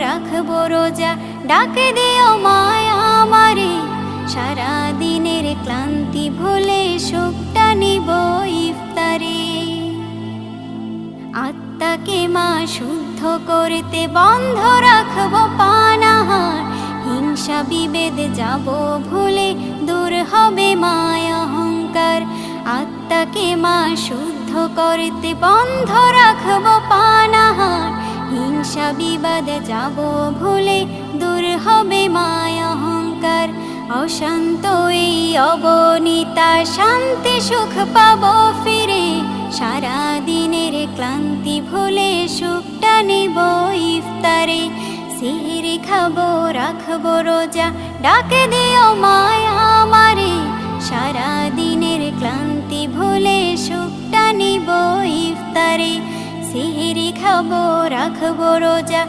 রাখবো রোজা, ডাকে দিও মায়া আমারে। সারা দিনের ক্লান্তি ভুলে সুখটা নিব ইফতারে। আত্মাকে মা শুদ্ধ করতে বন্ধ রাখবো পানাহার। হিংসা বিভেদ যাব ভুলে, দূর হবে মায়া অহংকার। আত্মাকে মা শুদ্ধ করতে বন্ধ রাখবো পানাহার। হিংসা বিবাদ যাব ভুলে, দূর হবে মায়া অহংকার। অশান্ত এই অবনীতা শান্তি সুখ পাবো ফিরে। সারা দিনের ক্লান্তি ভুলে সুখটা নিব ইফতারে। সিহরি খাবো রাখবো রোজা, ডাকে দিও মায়া আমারে। সারা দিনের ক্লান্তি ভুলে সুখটা নিব ইফতারে। সিহরি খাবো রাখবো রোজা।